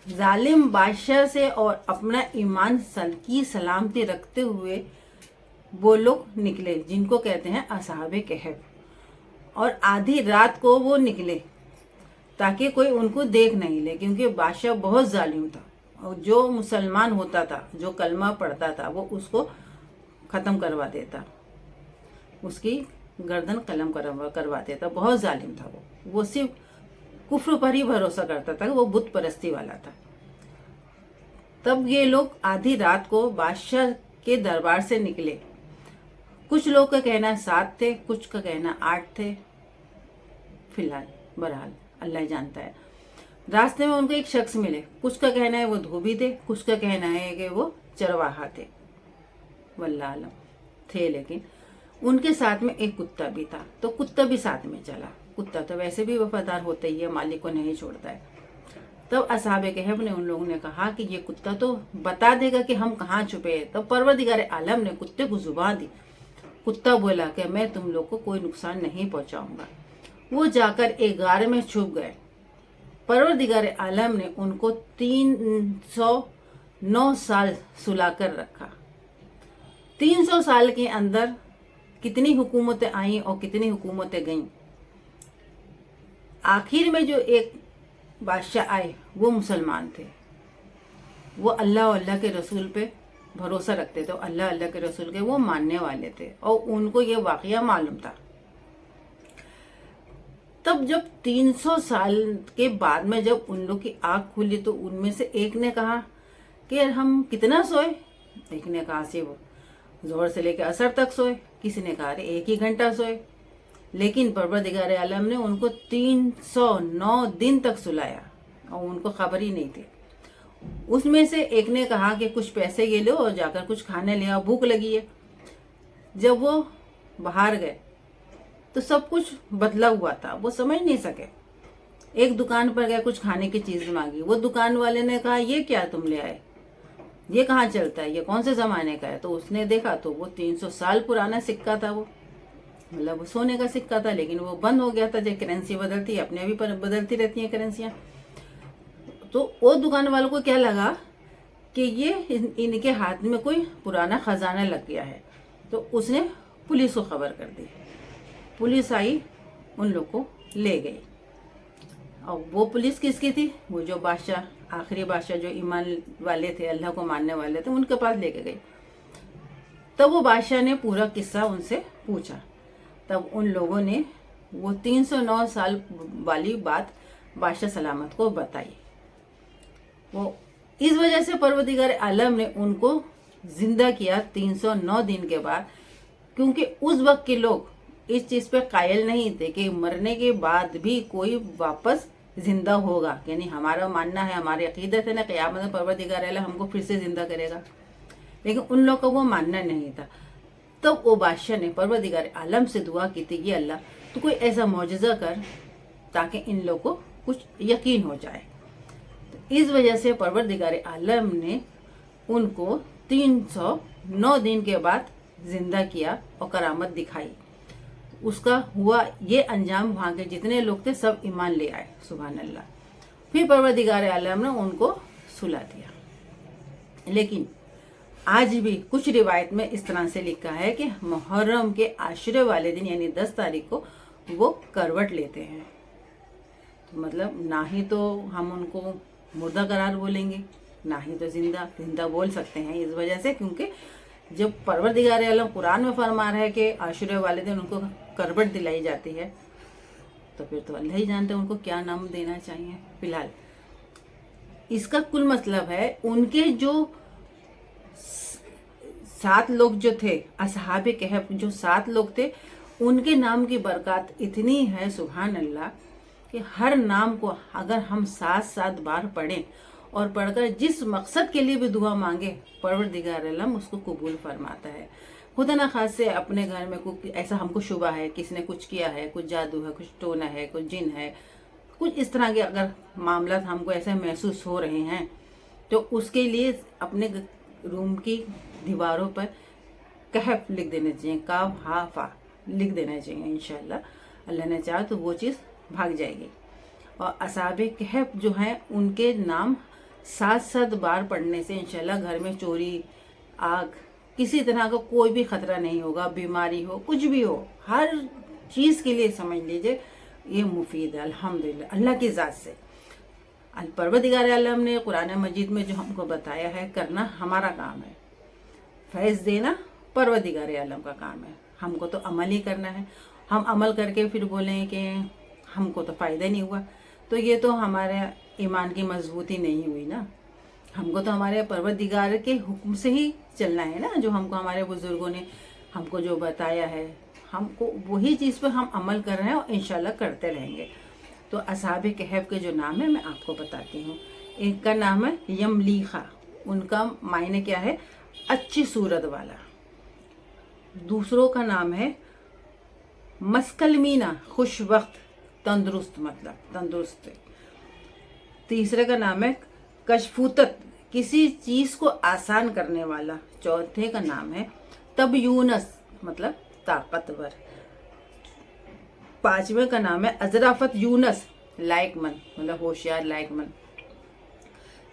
जालिम बादशाह से और अपना ईमान की सलामती रखते हुए वो लोग निकले जिनको कहते हैं असहाबे कहफ। और आधी रात को वो निकले ताकि कोई उनको देख नहीं ले, क्योंकि बादशाह बहुत जालिम था और जो मुसलमान होता था, जो कलमा पढ़ता था, वो उसको ख़त्म करवा देता, उसकी गर्दन कलम करवा देता। बहुत जालिम था वो सिर्फ कुफ्र पर ही भरोसा करता था, वो बुत परस्ती वाला था। तब ये लोग आधी रात को बादशाह के दरबार से निकले। कुछ लोग का कहना 7 थे, कुछ का कहना 8 थे, फिलहाल बहरहाल अल्लाह जानता है। रास्ते में उनको एक शख्स मिले, कुछ का कहना है वो धोबी थे, कुछ का कहना है कि वो चरवाहा थे, वल्लाह आलम थे। लेकिन उनके साथ में एक कुत्ता भी था, तो कुत्ता भी साथ में चला। कुत्ता तो वैसे भी वफादार होता ही है, मालिक को नहीं छोड़ता है। तब असहाबे कहफ ने, उन लोगों ने कहा कि ये कुत्ता तो बता देगा कि हम कहाँ छुपे हैं। तब परवरदिगार आलम ने कुत्ते को जुबान दी। कुत्ता बोला कि मैं तुम लोग को कोई नुकसान नहीं पहुंचाऊंगा। वो जाकर एक गार में छुप गए। परवरदिगार आलम ने उनको 309 साल सुलाकर रखा। 300 साल के अंदर कितनी हुकूमतें आई और कितनी हुकूमतें गईं। आखिर में जो एक बादशाह आए वो मुसलमान थे, वो अल्लाह और अल्लाह के रसूल पे भरोसा रखते थे, अल्लाह अल्लाह के रसूल के वो मानने वाले थे और उनको ये वाकया मालूम था। तब जब 300 साल के बाद में जब उन लोग की आँख खुली तो उनमें से एक ने कहा कि यार हम कितना सोए। एक ने कहा से वो जोहर से लेकर असर तक सोए, किसी ने कहा अरे 1 ही घंटा सोए। लेकिन परवरदिगार आलम ने उनको 309 दिन तक सुलाया और उनको खबर ही नहीं थी। उसमें से एक ने कहा कि कुछ पैसे ये लो और जाकर कुछ खाने ले आओ, भूख लगी है। जब वो बाहर गए तो सब कुछ बदला हुआ था, वो समझ नहीं सके। एक दुकान पर गए, कुछ खाने की चीज मांगी। वो दुकान वाले ने कहा ये क्या तुम ले आए, ये कहाँ चलता है, ये कौन से जमाने का है। तो उसने देखा तो वो 300 साल पुराना सिक्का था, वो मतलब वो सोने का सिक्का था, लेकिन वो बंद हो गया था। जब करेंसी बदलती है, अपने भी बदलती रहती हैं करेंसियाँ। तो वो दुकान वालों को क्या लगा कि ये इनके हाथ में कोई पुराना खजाना लग गया है। तो उसने पुलिस को खबर कर दी। पुलिस आई, उन लोग को ले गई। और वो पुलिस किसकी थी, वो जो बादशाह, आखिरी बादशाह जो ईमान वाले थे, अल्लाह को मानने वाले थे, उनके पास लेके गई। तब वो बादशाह ने पूरा किस्सा उनसे पूछा। तब उन लोगों ने वो 309 साल वाली बात बादशाह सलामत को बताई। वो इस वजह से परवरदिगार आलम ने उनको जिंदा किया 309 दिन के बाद, क्योंकि उस वक्त के लोग इस चीज पे कायल नहीं थे कि मरने के बाद भी कोई वापस जिंदा होगा। यानी हमारा मानना है, हमारी अकीदत है ना, क़यामत में परवरदिगार आलम हमको फिर से जिंदा करेगा, लेकिन उन लोग का वो मानना नहीं था। तब वो बादशाह ने परवरदिगार आलम से दुआ की थी, ये अल्लाह तो कोई ऐसा मौजज़ा कर ताकि इन लोग को कुछ यकीन हो जाए। तो इस वजह से परवरदिगार आलम ने उनको 309 दिन के बाद जिंदा किया और करामत दिखाई। उसका हुआ ये अंजाम, वहाँ के जितने लोग थे सब ईमान ले आए, सुभान अल्लाह। फिर परवरदिगार आलम ने उनको सुला दिया। लेकिन आज भी कुछ रिवायत में इस तरह से लिखा है कि मुहर्रम के आशरे वाले दिन यानी 10 तारीख को वो करवट लेते हैं। तो मतलब ना ही तो हम उनको मुर्दा करार बोलेंगे, ना ही तो जिंदा बोल सकते हैं, इस वजह से क्योंकि जब परवरदिगार आलम कुरान में फरमा रहा है कि आशुरे वाले दिन उनको करवट दिलाई जाती है, तो फिर तो अल्लाह ही जानते हैं उनको क्या नाम देना चाहिए। फिलहाल इसका कुल मतलब है उनके जो 7 लोग जो थे, असहाबे कहफ जो 7 लोग थे, उनके नाम की बरकत इतनी है सुभान अल्लाह कि हर नाम को अगर हम 7-7 बार पढ़ें और पढ़कर जिस मकसद के लिए भी दुआ मांगे, परवरदिगार आलम उसको कबूल फरमाता है। खुदा ना खास से अपने घर में कुछ ऐसा हमको शुबा है, किसी ने कुछ किया है, कुछ जादू है, कुछ टोना है, कुछ जिन है, कुछ इस तरह के अगर मामला हमको ऐसे महसूस हो रहे हैं, तो उसके लिए अपने रूम की दीवारों पर कहफ लिख देना चाहिए, काफ हा फा लिख देना चाहिए। इंशाल्लाह अल्लाह ने चाहा तो वो चीज़ भाग जाएगी। और असहाबे कहफ जो हैं उनके नाम 7 बार पढ़ने से इंशाल्लाह घर में चोरी, आग, किसी तरह का कोई भी खतरा नहीं होगा। बीमारी हो, कुछ भी हो, हर चीज के लिए समझ लीजिए ये मुफीद है अल्हम्दुलिल्लाह अल्लाह की ज़ात से। परवरदिगार आलम ने कुरान मजीद में जो हमको बताया है करना हमारा काम है, फैज़ देना परवरदिगार आलम का काम है। हमको तो अमल ही करना है। हम अमल करके फिर बोलें कि हमको तो फ़ायदा नहीं हुआ, तो ये तो हमारे ईमान की मजबूती नहीं हुई ना। हमको तो हमारे परवरदिगार के हुक्म से ही चलना है ना, जो हमको हमारे बुजुर्गों ने हमको जो बताया है, हमको वही चीज़ पर हम अमल कर रहे हैं और इंशाल्लाह करते रहेंगे। तो असहाबे कहफ के जो नाम है मैं आपको बताती हूँ। एक का नाम है यमलीखा, उनका मायने क्या है, अच्छी सूरत वाला। दूसरों का नाम है मस्कलमीना, खुश वक्त, तंदुरुस्त, मतलब तंदुरुस्त। तीसरे का नाम है कशफूतत, किसी चीज को आसान करने वाला। चौथे का नाम है तब यूनस, मतलब ताकतवर। पांचवें का नाम है अजराफत यूनस, लायकमंद, मतलब होशियार, लायकमंद।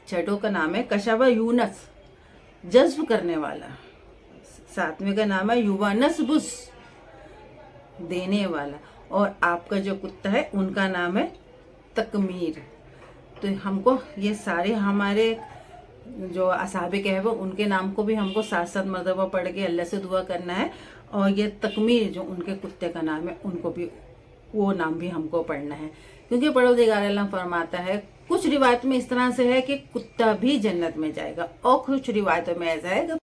छठों का नाम है कशावा यूनस, जज्ब करने वाला। सातवें का नाम है युवानस बुस, देने वाला। और आपका जो कुत्ता है उनका नाम है तकमीर। तो हमको ये सारे हमारे जो असहाबे कहफ उनके नाम को भी हमको 7 मरतबा पढ़ के अल्लाह से दुआ करना है। और ये तकमीर जो उनके कुत्ते का नाम है उनको भी, वो नाम भी हमको पढ़ना है। क्योंकि परवरदिगार आलम फरमाता है, कुछ रिवायत में इस तरह से है कि कुत्ता भी जन्नत में जाएगा और कुछ रिवायतों में ऐसा है कि